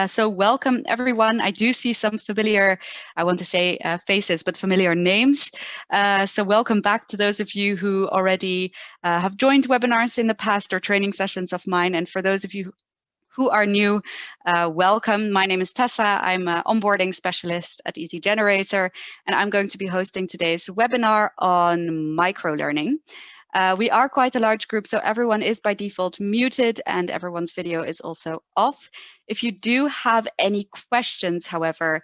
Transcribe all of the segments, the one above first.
So welcome everyone. I do see some familiar, I want to say faces, but familiar names. So welcome back to those of you who already have joined webinars in the past or training sessions of mine. And for those of you who are new, welcome. My name is Tessa. I'm an onboarding specialist at Easygenerator, and I'm going to be hosting today's webinar on microlearning. We are quite a large group, so everyone is by default muted and everyone's video is also off. If you do have any questions, however,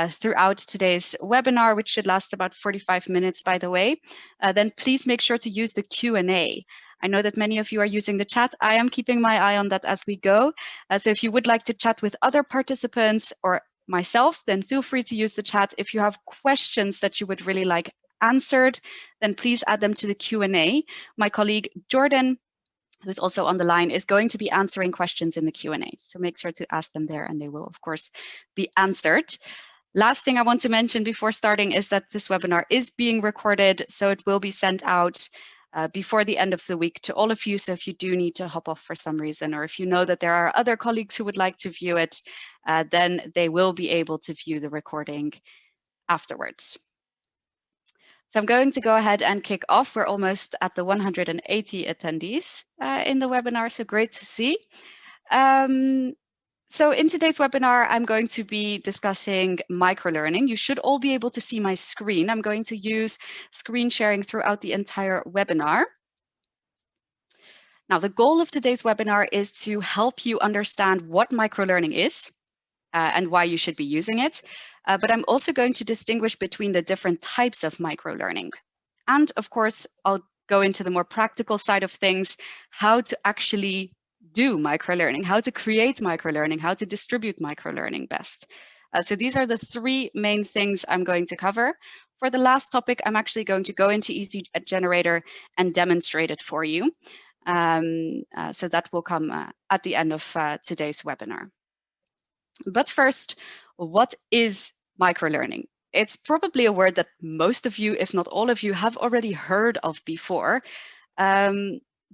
throughout today's webinar, which should last about 45 minutes, by the way, then please make sure to use the Q&A. I know that many of you are using the chat. I am keeping my eye on that as we go. So if you would like to chat with other participants or myself, then feel free to use the chat. If you have questions that you would really like answered, then please add them to the Q&A. My colleague Jordan, who's also on the line, is going to be answering questions in the Q&A. So make sure to ask them there and they will, of course, be answered. Last thing I want to mention before starting is that this webinar is being recorded, so it will be sent out before the end of the week to all of you. So if you do need to hop off for some reason, or if you know that there are other colleagues who would like to view it, then they will be able to view the recording afterwards. So I'm going to go ahead and kick off. We're almost at the 180 attendees in the webinar, so great to see. So in today's webinar, I'm going to be discussing microlearning. You should all be able to see my screen. I'm going to use screen sharing throughout the entire webinar. Now, the goal of today's webinar is to help you understand what microlearning is and why you should be using it. But I'm also going to distinguish between the different types of microlearning. And of course, I'll go into the more practical side of things, how to actually do microlearning, how to create microlearning, how to distribute microlearning best. So these are the three main things I'm going to cover. For the last topic, I'm actually going to go into Easygenerator and demonstrate it for you. So that will come at the end of today's webinar. But first, what is microlearning? It's probably a word that most of you, if not all of you, have already heard of before.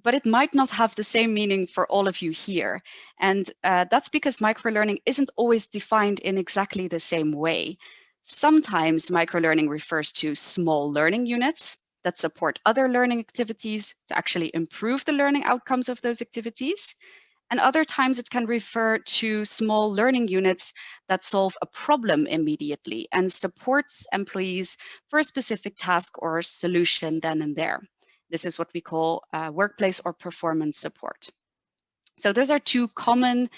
But it might not have the same meaning for all of you here. And that's because microlearning isn't always defined in exactly the same way. Sometimes microlearning refers to small learning units that support other learning activities to actually improve the learning outcomes of those activities. And other times it can refer to small learning units that solve a problem immediately and supports employees for a specific task or solution then and there. This is what we call workplace or performance support. So those are two common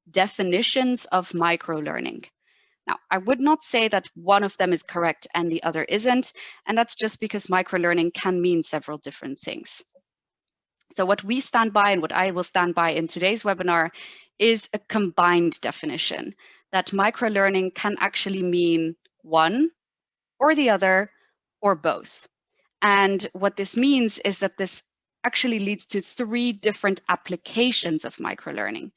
definitions of microlearning. Now, I would not say that one of them is correct and the other isn't, and that's just because microlearning can mean several different things. So what we stand by and what I will stand by in today's webinar is a combined definition that microlearning can actually mean one or the other or both. And what this means is that this actually leads to three different applications of microlearning.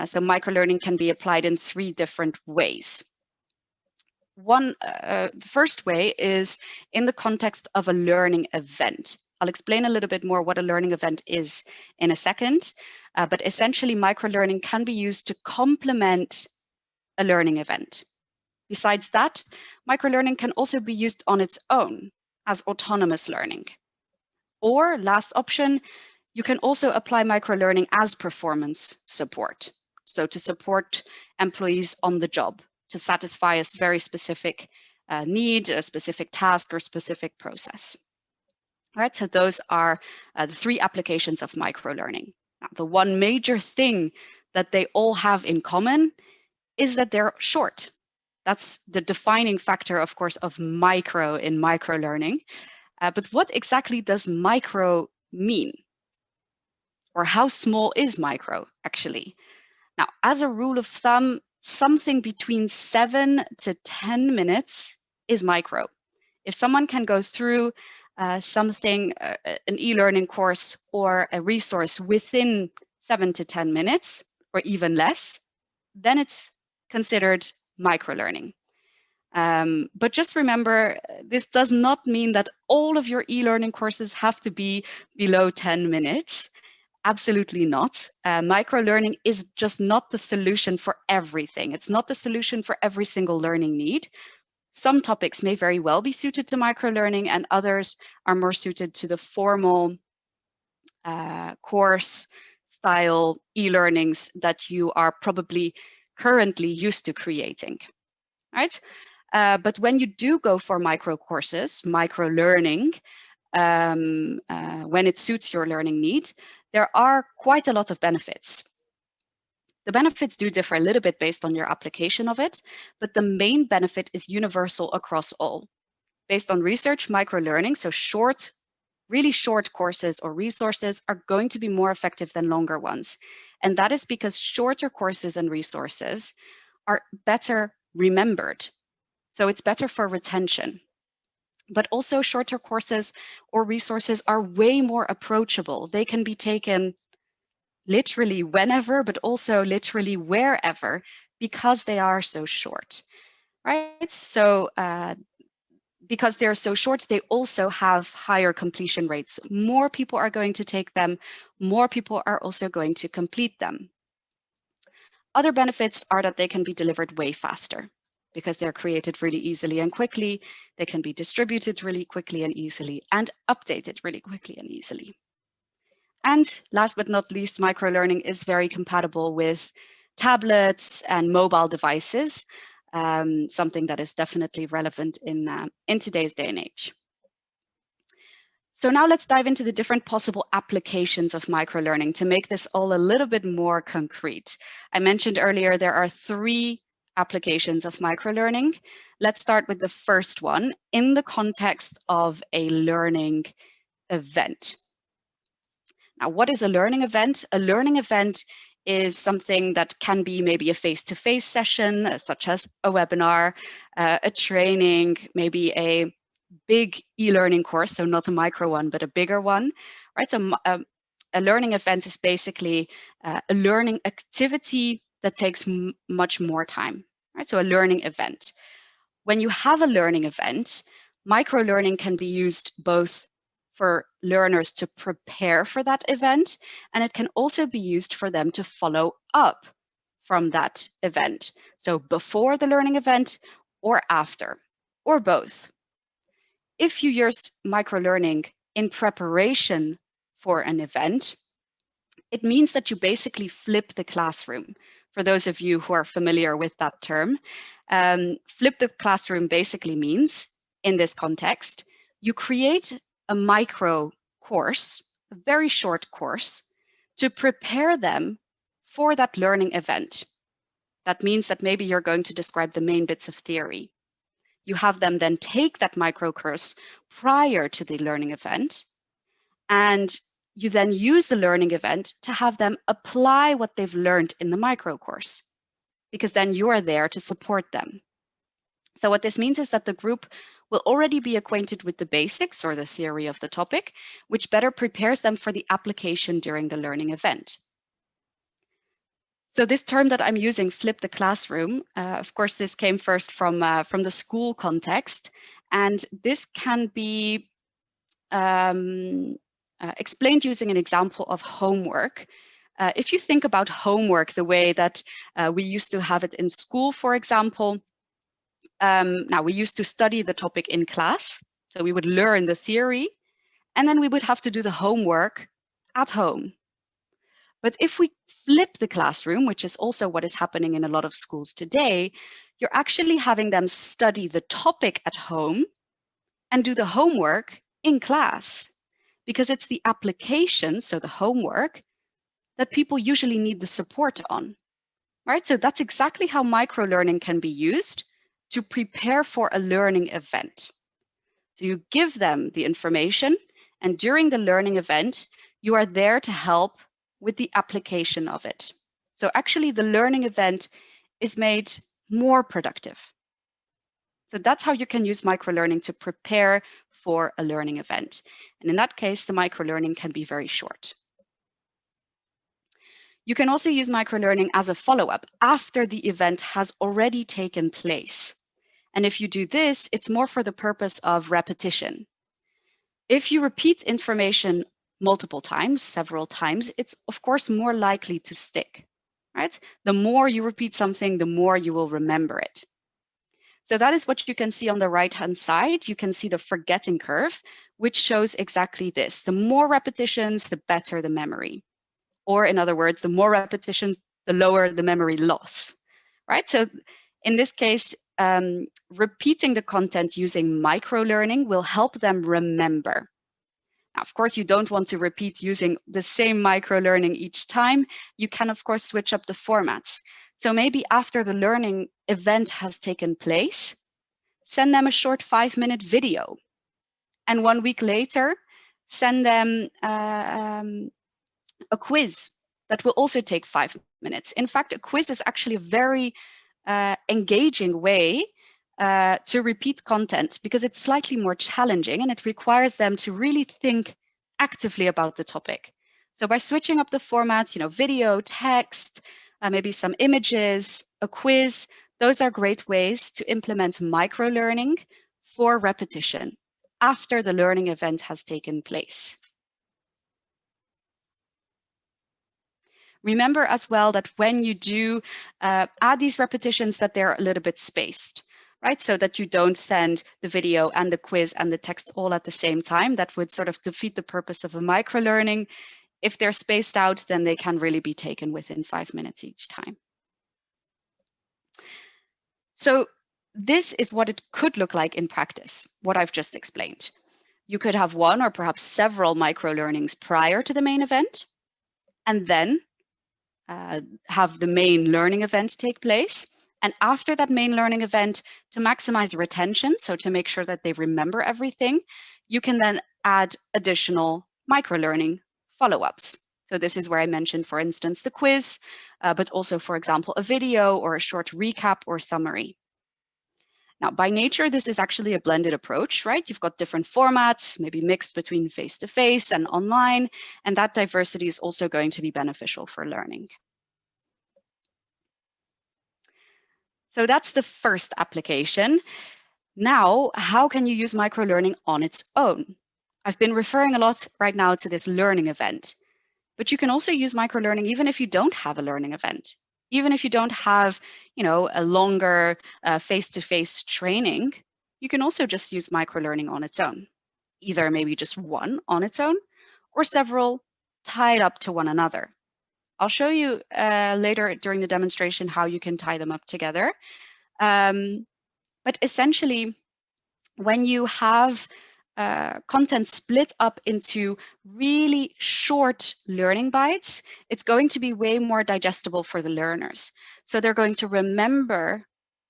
So microlearning can be applied in three different ways. The first way is in the context of a learning event. I'll explain a little bit more what a learning event is in a second, but essentially microlearning can be used to complement a learning event. Besides that, microlearning can also be used on its own as autonomous learning. Or last option, you can also apply microlearning as performance support. So to support employees on the job, to satisfy a very specific need, a specific task or specific process. All right, so those are the three applications of microlearning. Now, the one major thing that they all have in common is that they're short. That's the defining factor, of course, of micro in microlearning. But what exactly does micro mean? Or how small is micro, actually? Now, as a rule of thumb, something between 7 to 10 minutes is micro. If someone can go through something, an e-learning course or a resource within 7 to 10 minutes, or even less, then it's considered microlearning. But just remember, this does not mean that all of your e-learning courses have to be below 10 minutes. Absolutely not. Microlearning is just not the solution for everything. It's not the solution for every single learning need. Some topics may very well be suited to microlearning, and others are more suited to the formal course style e-learnings that you are probably currently used to creating, right? But when you do go for micro courses, microlearning, when it suits your learning need, there are quite a lot of benefits. The benefits do differ a little bit based on your application of it, but the main benefit is universal across all. Based on research, microlearning, so really short courses or resources, are going to be more effective than longer ones. And that is because shorter courses and resources are better remembered. So it's better for retention. But also shorter courses or resources are way more approachable. They can be taken literally whenever, but also literally wherever, because they are so short, right? So because they're so short, they also have higher completion rates. More people are going to take them, more people are also going to complete them. Other benefits are that they can be delivered way faster because they're created really easily and quickly. They can be distributed really quickly and easily and updated really quickly and easily. And last but not least, microlearning is very compatible with tablets and mobile devices, something that is definitely relevant in today's day and age. So now let's dive into the different possible applications of microlearning to make this all a little bit more concrete. I mentioned earlier there are 3 applications of microlearning. Let's start with the first one in the context of a learning event. Now, what is a learning event? A learning event is something that can be maybe a face-to-face session, such as a webinar, a training, maybe a big e-learning course, so not a micro one, but a bigger one, right? So a learning event is basically a learning activity that takes much more time, right? So a learning event. When you have a learning event, microlearning can be used both for learners to prepare for that event, and it can also be used for them to follow up from that event. So before the learning event or after, or both. If you use microlearning in preparation for an event, it means that you basically flip the classroom. For those of you who are familiar with that term, flip the classroom basically means, in this context, you create a micro course, a very short course, to prepare them for that learning event. That means that maybe you're going to describe the main bits of theory. You have them then take that micro course prior to the learning event, and you then use the learning event to have them apply what they've learned in the micro course, because then you are there to support them. So what this means is that the group will already be acquainted with the basics or the theory of the topic, which better prepares them for the application during the learning event. So this term that I'm using, flip the classroom, of course, this came first from the school context, and this can be explained using an example of homework. If you think about homework the way that we used to have it in school, for example, now we used to study the topic in class, so we would learn the theory, and then we would have to do the homework at home. But if we flip the classroom, which is also what is happening in a lot of schools today, you're actually having them study the topic at home and do the homework in class, because it's the application, so the homework, that people usually need the support on, right? So that's exactly how microlearning can be used to prepare for a learning event. So you give them the information, and during the learning event, you are there to help with the application of it. So actually the learning event is made more productive. So that's how you can use microlearning to prepare for a learning event. And in that case, the microlearning can be very short. You can also use microlearning as a follow-up after the event has already taken place. And if you do this, it's more for the purpose of repetition. If you repeat information multiple times, several times, it's of course more likely to stick, right? The more you repeat something, the more you will remember it. So that is what you can see on the right-hand side. You can see the forgetting curve, which shows exactly this. The more repetitions, the better the memory. Or in other words, the more repetitions, the lower the memory loss, right? So in this case, repeating the content using microlearning will help them remember. Now, of course, you don't want to repeat using the same microlearning each time. You can, of course, switch up the formats. So maybe after the learning event has taken place, send them a short 5-minute video. And 1 week later, send them a quiz that will also take 5 minutes. In fact, a quiz is actually a very engaging way to repeat content because it's slightly more challenging and it requires them to really think actively about the topic. So by switching up the formats, video, text, maybe some images, a quiz, those are great ways to implement microlearning for repetition after the learning event has taken place. Remember as well that when you do add these repetitions, that they're a little bit spaced, right? So that you don't send the video and the quiz and the text all at the same time. That would sort of defeat the purpose of a microlearning. If they're spaced out, then they can really be taken within 5 minutes each time. So this is what it could look like in practice, what I've just explained. You could have one or perhaps several microlearnings prior to the main event, and then have the main learning event take place. And after that main learning event, to maximize retention, so to make sure that they remember everything, you can then add additional microlearning follow-ups. So this is where I mentioned, for instance, the quiz, but also, for example, a video or a short recap or summary. Now, by nature, this is actually a blended approach, right? You've got different formats, maybe mixed between face-to-face and online, and that diversity is also going to be beneficial for learning. So that's the first application. Now, how can you use microlearning on its own? I've been referring a lot right now to this learning event, but you can also use microlearning even if you don't have a learning event. Even if you don't have, a longer face-to-face training, you can also just use microlearning on its own. Either maybe just one on its own or several tied up to one another. I'll show you later during the demonstration how you can tie them up together. But essentially, when you have content split up into really short learning bites, it's going to be way more digestible for the learners. So they're going to remember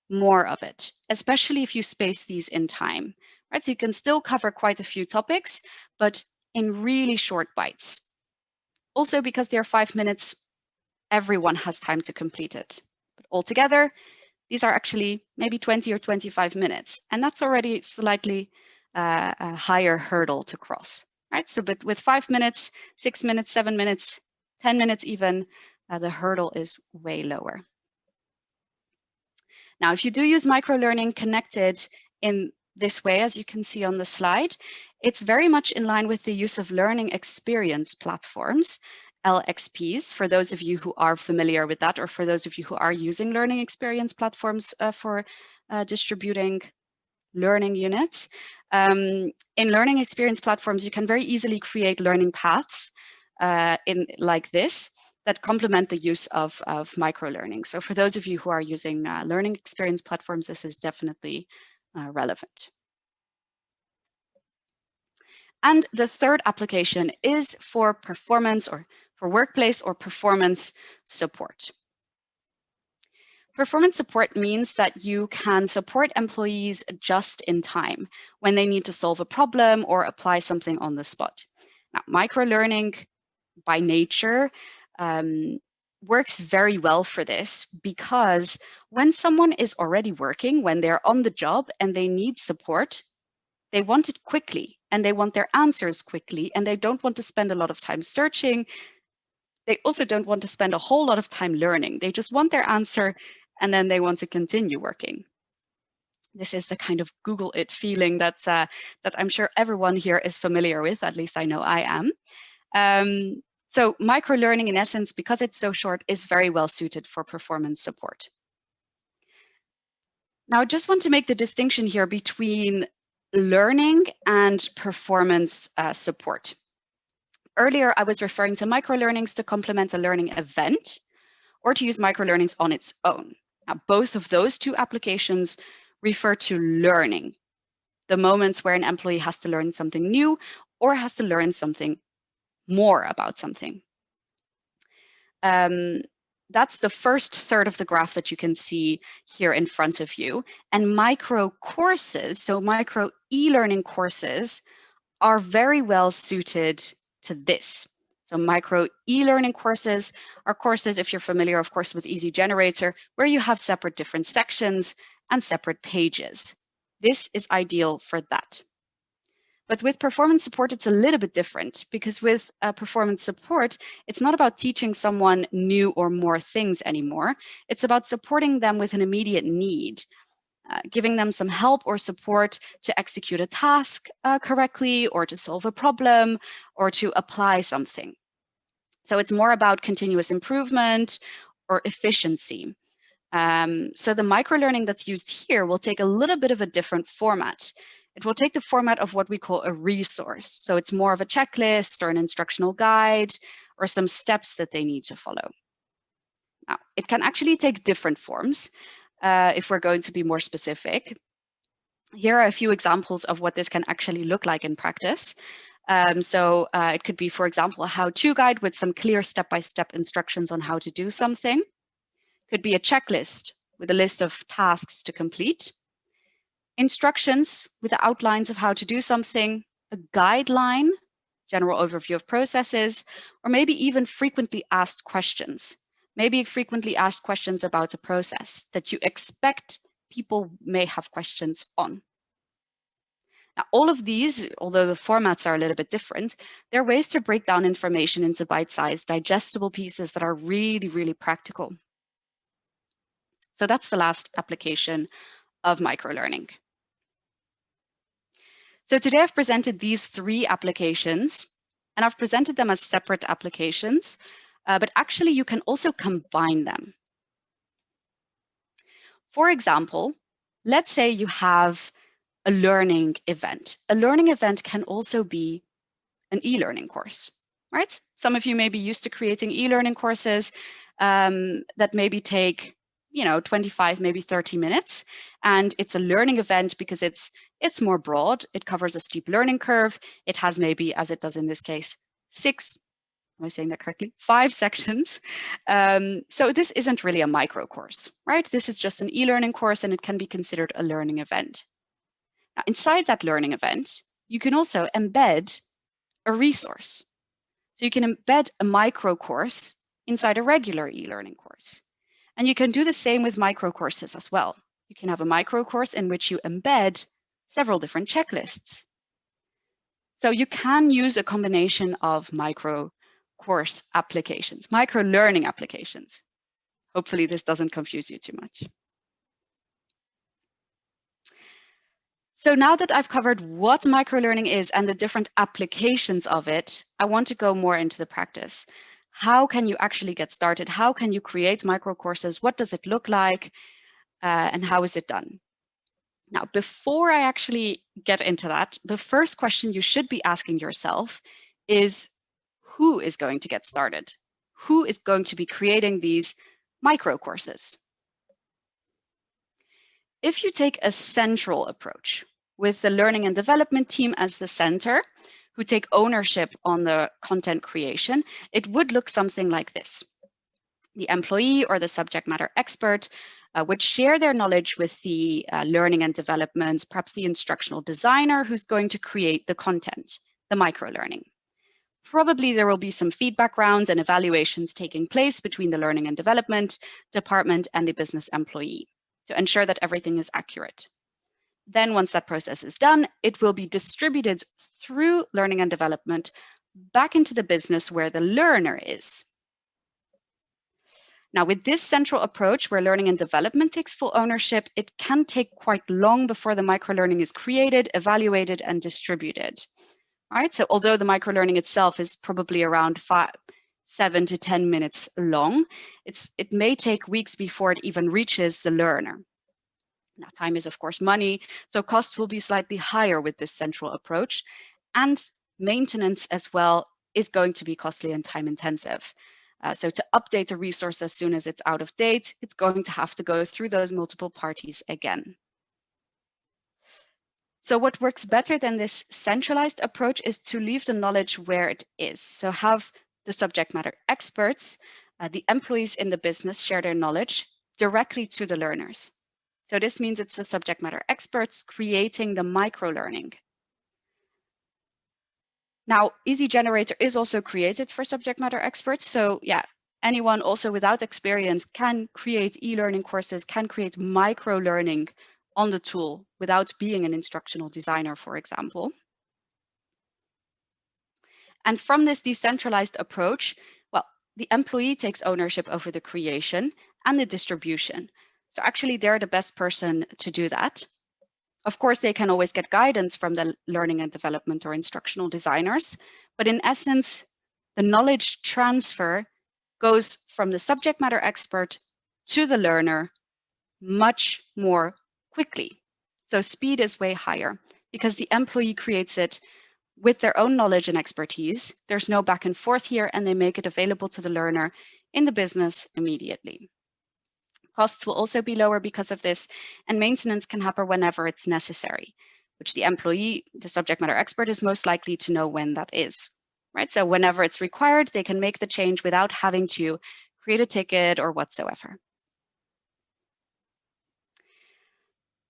more of it, especially if you space these in time, right? So you can still cover quite a few topics, but in really short bites. Also, because they're 5 minutes, everyone has time to complete it. But altogether, these are actually maybe 20 or 25 minutes, and that's already slightly a higher hurdle to cross, right? So, but with 5 minutes, 6 minutes, 7 minutes, 10 minutes even, the hurdle is way lower. Now, if you do use microlearning connected in this way, as you can see on the slide, it's very much in line with the use of learning experience platforms, LXPs, for those of you who are familiar with that, or for those of you who are using learning experience platforms for distributing learning units. In learning experience platforms, you can very easily create learning paths like this that complement the use of microlearning. So for those of you who are using learning experience platforms, this is definitely relevant. And the third application is for performance or for workplace or performance support. Performance support means that you can support employees just in time when they need to solve a problem or apply something on the spot. Now, microlearning by nature works very well for this because when someone is already working, when they're on the job and they need support, they want it quickly and they want their answers quickly and they don't want to spend a lot of time searching. They also don't want to spend a whole lot of time learning. They just want their answer and then they want to continue working. This is the kind of Google it feeling that I'm sure everyone here is familiar with, at least I know I am. So microlearning, in essence, because it's so short, is very well suited for performance support. Now, I just want to make the distinction here between learning and performance support. Earlier, I was referring to microlearnings to complement a learning event or to use microlearnings on its own. Now, both of those two applications refer to learning, the moments where an employee has to learn something new or has to learn something more about something. That's the first third of the graph that you can see here in front of you. And micro courses, so micro e-learning courses, are very well suited to this. So micro e-learning courses are courses, if you're familiar, of course, with Easygenerator, where you have separate different sections and separate pages. This is ideal for that. But with performance support, it's a little bit different, because with performance support, it's not about teaching someone new or more things anymore. It's about supporting them with an immediate need, giving them some help or support to execute a task correctly, or to solve a problem, or to apply something. So it's more about continuous improvement or efficiency. So the microlearning that's used here will take a little bit of a different format. It will take the format of what we call a resource. So it's more of a checklist or an instructional guide or some steps that they need to follow. Now, it can actually take different forms if we're going to be more specific. Here are a few examples of what this can actually look like in practice. It could be, for example, a how-to guide with some clear step-by-step instructions on how to do something. Could be a checklist with a list of tasks to complete. Instructions with the outlines of how to do something, a guideline, general overview of processes, or maybe even frequently asked questions. Maybe frequently asked questions about a process that you expect people may have questions on. Now, all of these, although the formats are a little bit different, they're ways to break down information into bite-sized, digestible pieces that are really, really practical. So that's the last application of microlearning. So today I've presented these three applications, and I've presented them as separate applications, but actually you can also combine them. For example, let's say you have a learning event. A learning event can also be an e-learning course, right? Some of you may be used to creating e-learning courses that maybe take 25, maybe 30 minutes. And it's a learning event because it's more broad. It covers a steep learning curve. It has maybe, as it does in this case, 6, am I saying that correctly? 5 sections. So this isn't really a micro course, right? This is just an e-learning course, and it can be considered a learning event. Now, inside that learning event, you can also embed a resource. So you can embed a micro course inside a regular e-learning course. And you can do the same with micro courses as well. You can have a micro course in which you embed several different checklists. So you can use a combination of micro course applications, micro learning applications. Hopefully this doesn't confuse you too much. So now that I've covered what microlearning is and the different applications of it, I want to go more into the practice. How can you actually get started? How can you create micro courses? What does it look like? And how is it done? Now, before I actually get into that, the first question you should be asking yourself is, who is going to get started? Who is going to be creating these micro courses? If you take a central approach with the learning and development team as the center, who take ownership on the content creation, it would look something like this. The employee or the subject matter expert would share their knowledge with the learning and development, perhaps the instructional designer who's going to create the content, the microlearning. Probably there will be some feedback rounds and evaluations taking place between the learning and development department and the business employee to ensure that everything is accurate. Then once that process is done, it will be distributed through learning and development back into the business where the learner is. Now, with this central approach where learning and development takes full ownership, it can take quite long before the microlearning is created, evaluated, and distributed. right? So although the microlearning itself is probably around 7 to 10 minutes long, it may take weeks before it even reaches the learner. Now, time is, of course, money, so costs will be slightly higher with this central approach, and maintenance as well is going to be costly and time intensive. So to update a resource as soon as it's out of date, it's going to have to go through those multiple parties again. So what works better than this centralized approach is to leave the knowledge where it is. So have the subject matter experts, the employees in the business share their knowledge directly to the learners. So this means it's the subject matter experts creating the microlearning. Now, Easygenerator is also created for subject matter experts. So yeah, anyone also without experience can create e-learning courses, can create microlearning on the tool without being an instructional designer, for example. And from this decentralized approach, well, the employee takes ownership over the creation and the distribution. So actually, they're the best person to do that. Of course, they can always get guidance from the learning and development or instructional designers, but in essence, the knowledge transfer goes from the subject matter expert to the learner much more quickly. So speed is way higher because the employee creates it with their own knowledge and expertise. There's no back and forth here, and they make it available to the learner in the business immediately. Costs will also be lower because of this, and maintenance can happen whenever it's necessary, which the employee, the subject matter expert, is most likely to know when that is, right? So whenever it's required, they can make the change without having to create a ticket or whatsoever.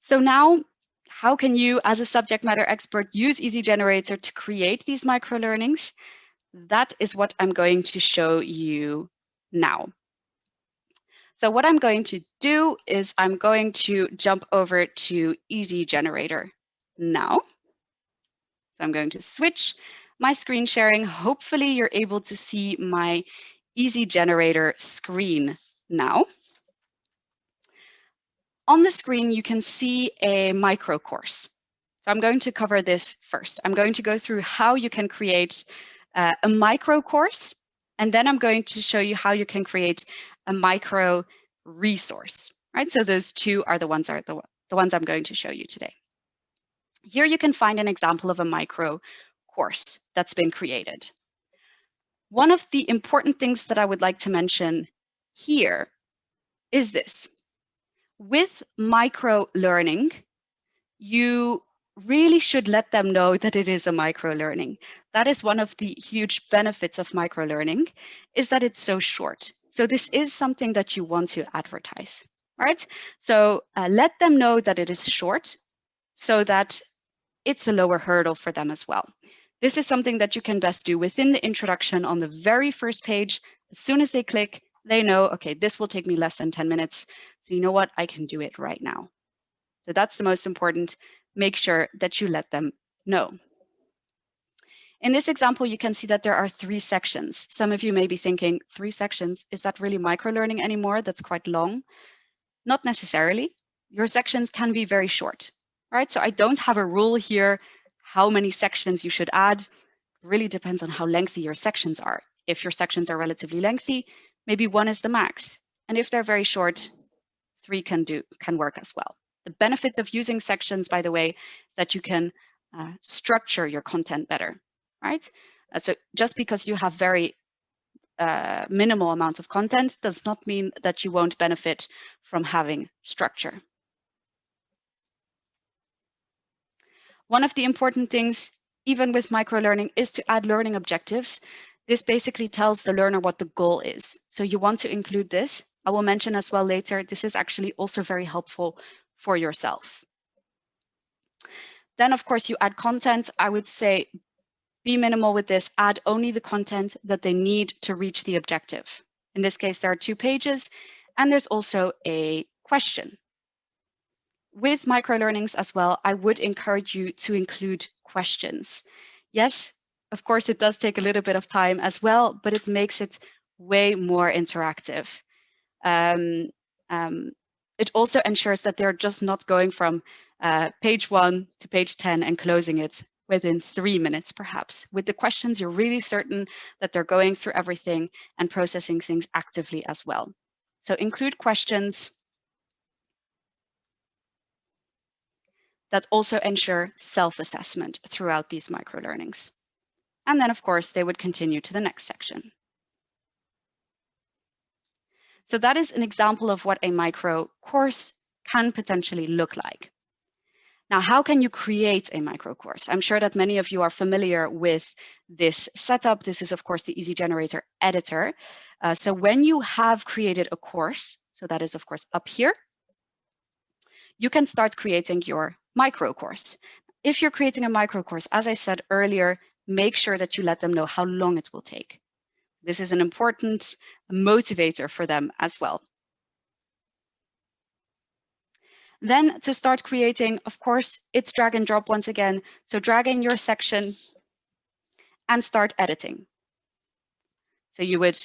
So now, how can you, as a subject matter expert, use Easygenerator to create these microlearnings? That is what I'm going to show you now. So what I'm going to do is I'm going to jump over to Easygenerator now. So I'm going to switch my screen sharing. Hopefully you're able to see my Easygenerator screen now. On the screen, you can see a micro course. So I'm going to cover this first. I'm going to go through how you can create a micro course, and then I'm going to show you how you can create a micro resource, right? So those two are the ones I'm going to show you today. Here you can find an example of a micro course that's been created. One of the important things that I would like to mention here is this. With micro learning, you really should let them know that it is a micro learning. That is one of the huge benefits of micro learning, is that it's so short. So this is something that you want to advertise, right? So let them know that it is short so that it's a lower hurdle for them as well. This is something that you can best do within the introduction on the very first page. As soon as they click, they know, okay, this will take me less than 10 minutes. So you know what, I can do it right now. So that's the most important. Make sure that you let them know. In this example, you can see that there are 3 sections. Some of you may be thinking, 3 sections, is that really microlearning anymore? That's quite long. Not necessarily. Your sections can be very short, right? So I don't have a rule here how many sections you should add. It really depends on how lengthy your sections are. If your sections are relatively lengthy, maybe 1 is the max. And if they're very short, 3 can work as well. The benefit of using sections, by the way, that you can structure your content better, right? So just because you have very minimal amount of content does not mean that you won't benefit from having structure. One of the important things, even with microlearning, is to add learning objectives. This basically tells the learner what the goal is. So you want to include this. I will mention as well later, this is actually also very helpful for yourself. Then, of course, you add content. I would say be minimal with this. Add only the content that they need to reach the objective. In this case, there are 2 pages, and there's also a question. With microlearnings as well, I would encourage you to include questions. Yes, of course, it does take a little bit of time as well, but it makes it way more interactive. It also ensures that they're just not going from page 1 to page 10 and closing it within 3 minutes, perhaps. With the questions, you're really certain that they're going through everything and processing things actively as well. So include questions that also ensure self-assessment throughout these microlearnings. And then, of course, they would continue to the next section. So that is an example of what a micro course can potentially look like. Now, how can you create a micro course? I'm sure that many of you are familiar with this setup. This is, of course, the Easygenerator editor. So when you have created a course, so that is, of course, up here, you can start creating your micro course. If you're creating a micro course, as I said earlier, make sure that you let them know how long it will take. This is an important motivator for them as well. Then to start creating, of course, it's drag and drop once again. So drag in your section and start editing. So you would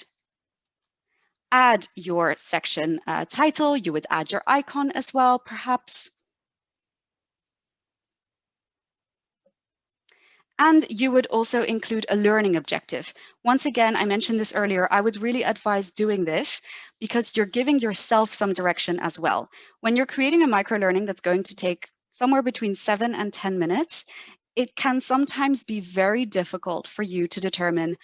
add your section title, you would add your icon as well, perhaps. And you would also include a learning objective. Once again, I mentioned this earlier, I would really advise doing this because you're giving yourself some direction as well. When you're creating a microlearning that's going to take somewhere between 7 and 10 minutes, it can sometimes be very difficult for you to determine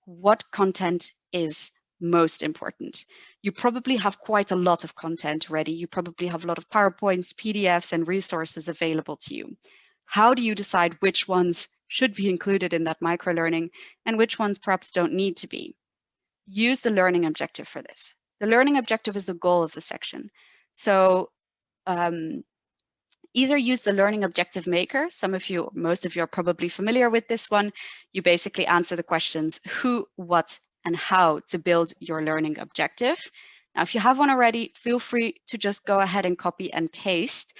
what content is most important. You probably have quite a lot of content ready. You probably have a lot of PowerPoints, PDFs, and resources available to you. How do you decide which ones should be included in that microlearning and which ones perhaps don't need to be? Use the learning objective for this. The learning objective is the goal of the section. So either use the learning objective maker. Most of you are probably familiar with this one. You basically answer the questions who, what, and how to build your learning objective. Now, if you have one already, feel free to just go ahead and copy and paste.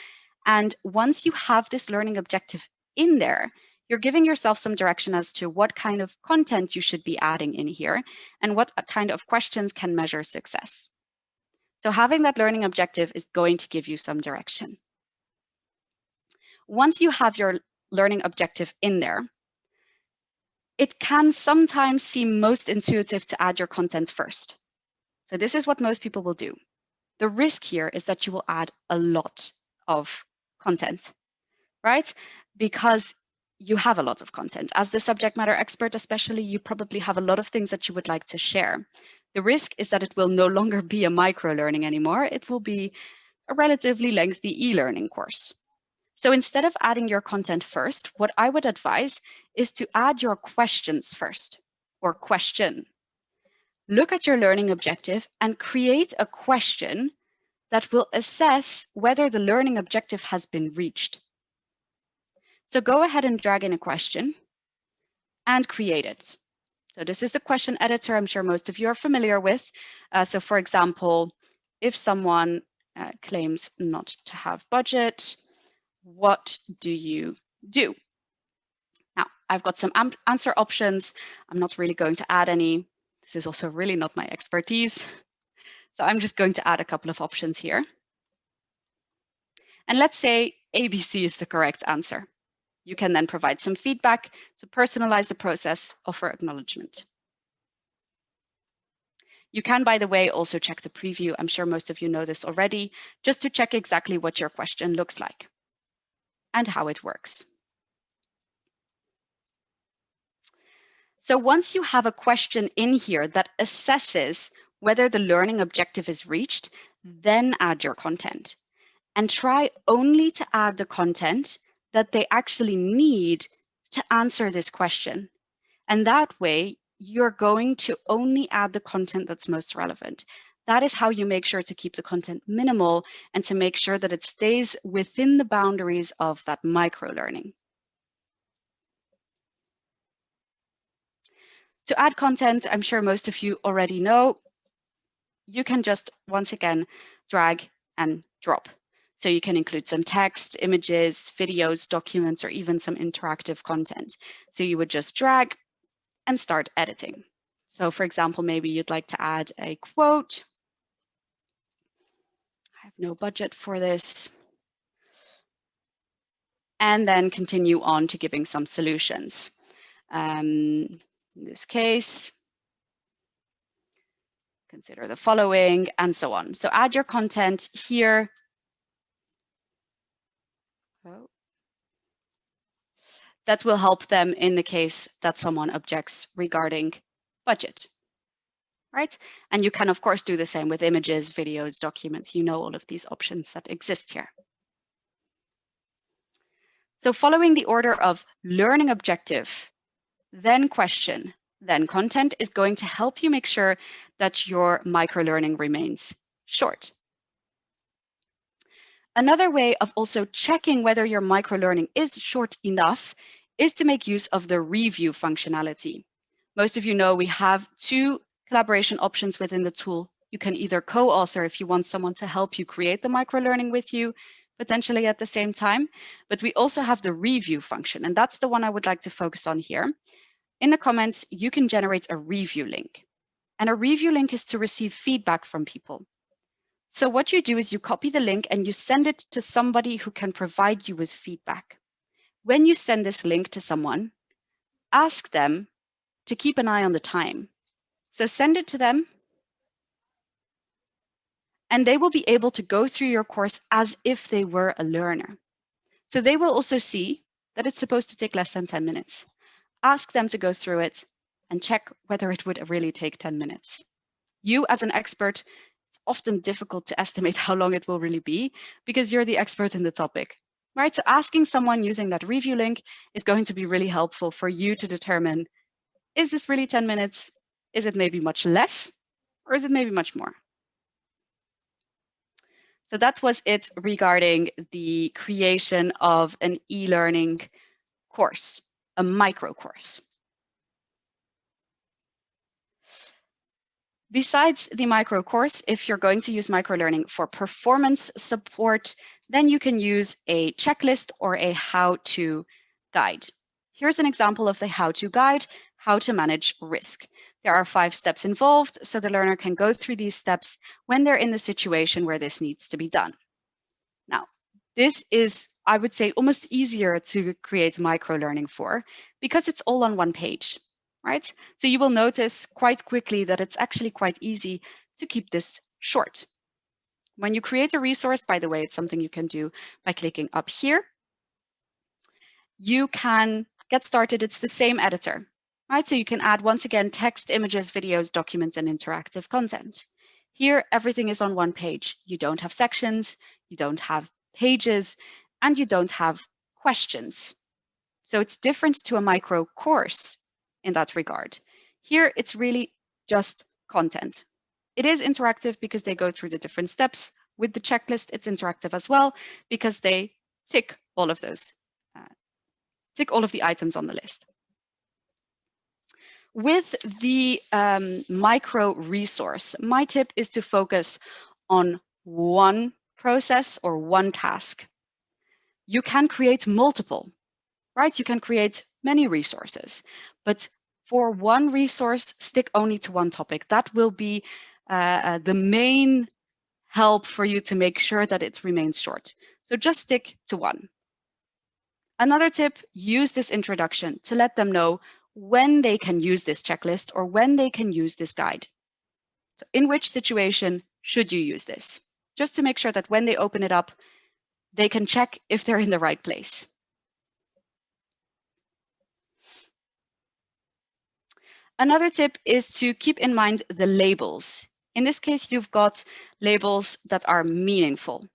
And once you have this learning objective in there, you're giving yourself some direction as to what kind of content you should be adding in here and what kind of questions can measure success. So having that learning objective is going to give you some direction. Once you have your learning objective in there, it can sometimes seem most intuitive to add your content first. So this is what most people will do. The risk here is that you will add a lot of content, right? Because you have a lot of content. As the subject matter expert, especially, you probably have a lot of things that you would like to share. The risk is that it will no longer be a micro-learning anymore. It will be a relatively lengthy e-learning course. So instead of adding your content first, what I would advise is to add your questions first, or question. Look at your learning objective and create a question that will assess whether the learning objective has been reached. So go ahead and drag in a question and create it. So this is the question editor I'm sure most of you are familiar with. So for example, if someone claims not to have budget, what do you do? Now, I've got some answer options. I'm not really going to add any. This is also really not my expertise. So I'm just going to add a couple of options here. And let's say ABC is the correct answer. You can then provide some feedback to personalize the process, offer acknowledgement. You can, by the way, also check the preview. I'm sure most of you know this already, just to check exactly what your question looks like and how it works. So once you have a question in here that assesses whether the learning objective is reached, then add your content. And try only to add the content that they actually need to answer this question. And that way, you're going to only add the content that's most relevant. That is how you make sure to keep the content minimal and to make sure that it stays within the boundaries of that micro-learning. To add content, I'm sure most of you already know, you can just, once again, drag and drop. So you can include some text, images, videos, documents, or even some interactive content. So you would just drag and start editing. So for example, maybe you'd like to add a quote. I have no budget for this. and then continue on to giving some solutions. In this case, consider the following, and so on. So add your content here. That will help them in the case that someone objects regarding budget, right? And you can, of course, do the same with images, videos, documents. You know all of these options that exist here. So following the order of learning objective, then question, then content is going to help you make sure that your microlearning remains short. Another way of also checking whether your microlearning is short enough is to make use of the review functionality. Most of you know we have two collaboration options within the tool. You can either co-author if you want someone to help you create the microlearning with you, potentially at the same time, but we also have the review function, and that's the one I would like to focus on here. In the comments, you can generate a review link, and a review link is to receive feedback from people. So what you do is you copy the link and you send it to somebody who can provide you with feedback. When you send this link to someone, ask them to keep an eye on the time. So send it to them, and they will be able to go through your course as if they were a learner. So they will also see that it's supposed to take less than 10 minutes. Ask them to go through it and check whether it would really take 10 minutes. You as an expert, it's often difficult to estimate how long it will really be because you're the expert in the topic, right? So asking someone using that review link is going to be really helpful for you to determine, is this really 10 minutes? Is it maybe much less? Or is it maybe much more? So that was it regarding the creation of an e-learning course, a micro course. Besides the micro course, if you're going to use microlearning for performance support, then you can use a checklist or a how-to guide. Here's an example of the how-to guide, how to manage risk. There are 5 steps involved, so the learner can go through these steps when they're in the situation where this needs to be done. Now, this is, I would say, almost easier to create microlearning for because it's all on one page. Right? So you will notice quite quickly that it's actually quite easy to keep this short. When you create a resource, by the way, it's something you can do by clicking up here. You can get started. It's the same editor, right? So you can add, once again, text, images, videos, documents, and interactive content. Here, everything is on one page. You don't have sections, you don't have pages, and you don't have questions. So it's different to a micro course in that regard. Here, it's really just content. It is interactive because they go through the different steps. With the checklist, it's interactive as well because they tick all of those, tick all of the items on the list. With the micro resource, my tip is to focus on one process or one task. You can create multiple, right? You can create many resources, but for one resource, stick only to one topic. That will be the main help for you to make sure that it remains short. So just stick to one. Another tip, use this introduction to let them know when they can use this checklist or when they can use this guide. So in which situation should you use this? Just to make sure that when they open it up, they can check if they're in the right place. Another tip is to keep in mind the labels. In this case, you've got labels that are meaningful.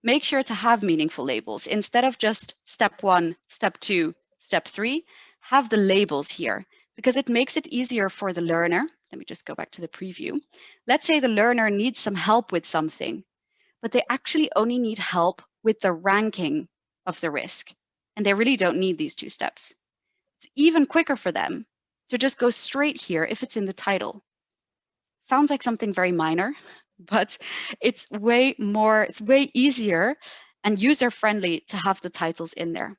Make sure to have meaningful labels. Instead of just step 1, step 2, step 3, have the labels here because it makes it easier for the learner. Let me just go back to the preview. Let's say the learner needs some help with something, but they actually only need help with the ranking of the risk, and they really don't need these 2 steps. It's even quicker for them to just go straight here if it's in the title. Sounds like something very minor, but it's way easier and user-friendly to have the titles in there.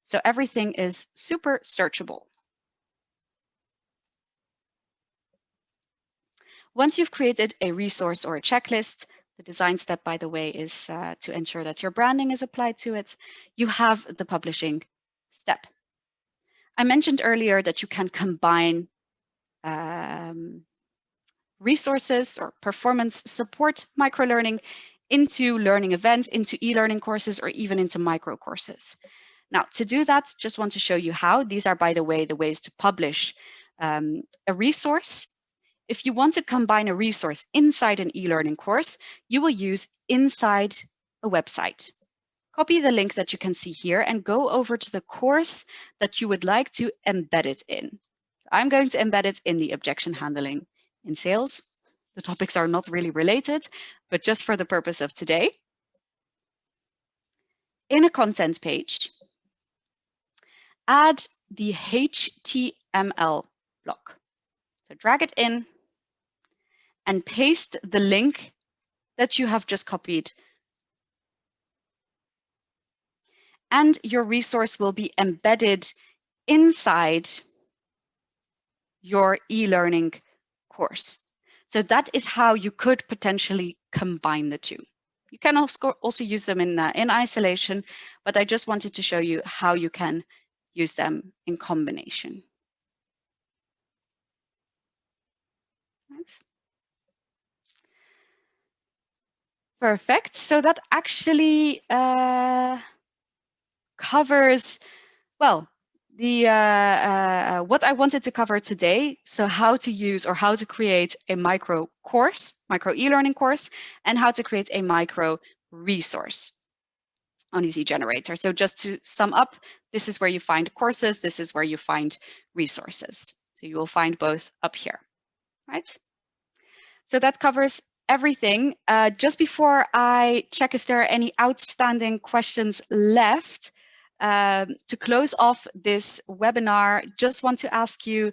So everything is super searchable. Once you've created a resource or a checklist, The design step, by the way, is to ensure that your branding is applied to it. You have the publishing step. I mentioned earlier that you can combine resources or performance support microlearning into learning events, into e-learning courses, or even into micro courses. Now, to do that, just want to show you how. These are, by the way, the ways to publish a resource. If you want to combine a resource inside an e-learning course, you will use inside a website. Copy the link that you can see here and go over to the course that you would like to embed it in. I'm going to embed it in the objection handling in sales. The topics are not really related, but just for the purpose of today. In a content page, add the HTML block. So drag it in and paste the link that you have just copied. And your resource will be embedded inside your e-learning course. So that is how you could potentially combine the two. You can also use them in isolation, but I just wanted to show you how you can use them in combination. Thanks. Perfect. So that actually covers, well, the what I wanted to cover today. So how to use or how to create a micro course, micro e-learning course, and how to create a micro resource on Easygenerator. So just to sum up, this is where you find courses, this is where you find resources. So you will find both up here, right? So that covers everything. Just before I check if there are any outstanding questions left, to close off this webinar, just want to ask you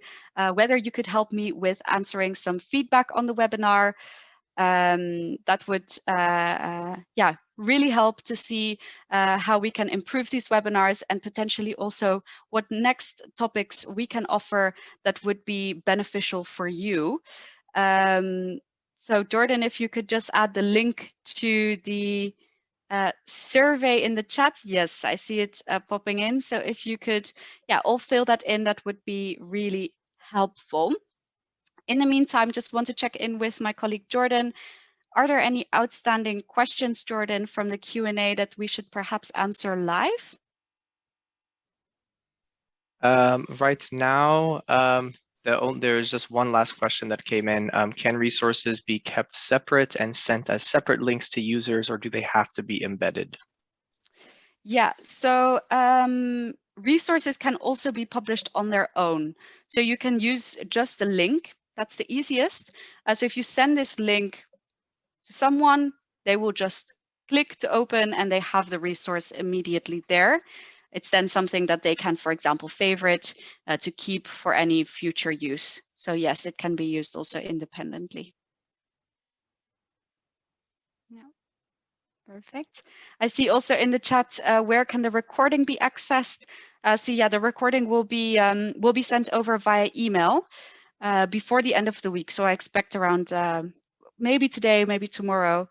whether you could help me with answering some feedback on the webinar. That would really help to see how we can improve these webinars and potentially also what next topics we can offer that would be beneficial for you. So Jordan, if you could just add the link to the survey in the chat. Yes, I see it popping in. So if you could, all fill that in, that would be really helpful. In the meantime, just want to check in with my colleague Jordan. Are there any outstanding questions, Jordan, from the Q&A that we should perhaps answer live? Right now, there's just one last question that came in. Can resources be kept separate and sent as separate links to users, or do they have to be embedded? Yeah, so resources can also be published on their own. So you can use just the link. That's the easiest. So if you send this link to someone, they will just click to open and they have the resource immediately there. It's then something that they can, for example, favorite to keep for any future use. So yes, it can be used also independently. Yeah. Perfect. I see also in the chat, where can the recording be accessed? So yeah, the recording will be sent over via email before the end of the week. So I expect around maybe today, maybe tomorrow,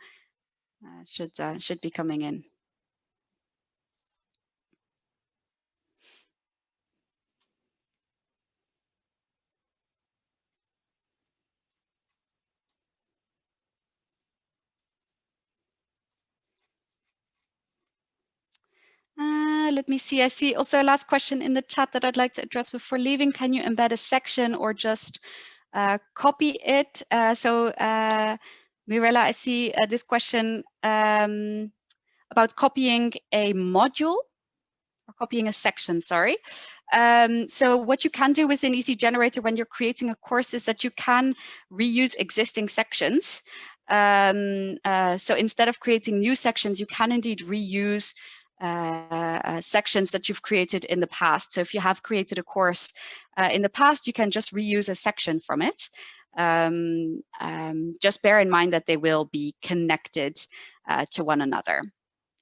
should be coming in. Let me see. I see also a last question in the chat that I'd like to address before leaving. Can you embed a section or just copy it? Mirella, I see this question about copying a module or copying a section, sorry. So what you can do within Easygenerator when you're creating a course is that you can reuse existing sections. So instead of creating new sections, you can indeed reuse sections that you've created in the past. So if you have created a course in the past, you can just reuse a section from it. Just bear in mind that they will be connected to one another.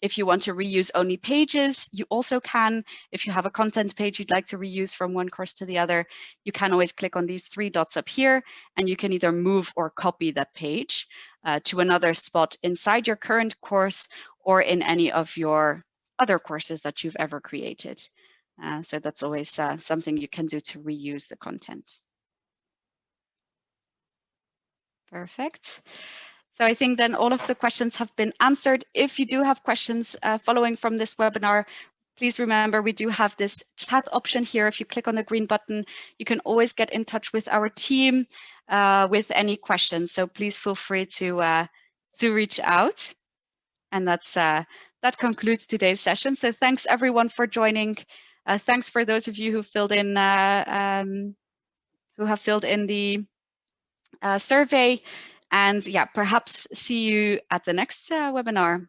If you want to reuse only pages, you also can. If you have a content page you'd like to reuse from one course to the other, you can always click on these three dots up here, and you can either move or copy that page. to another spot inside your current course or in any of your other courses that you've ever created. So that's always something you can do to reuse the content. Perfect. So I think then all of the questions have been answered. If you do have questions following from this webinar, please remember we do have this chat option here. If you click on the green button, you can always get in touch with our team with any questions. So please feel free to reach out. And that concludes today's session. So thanks everyone for joining. Thanks for those of you who filled in the survey. And yeah, perhaps see you at the next webinar.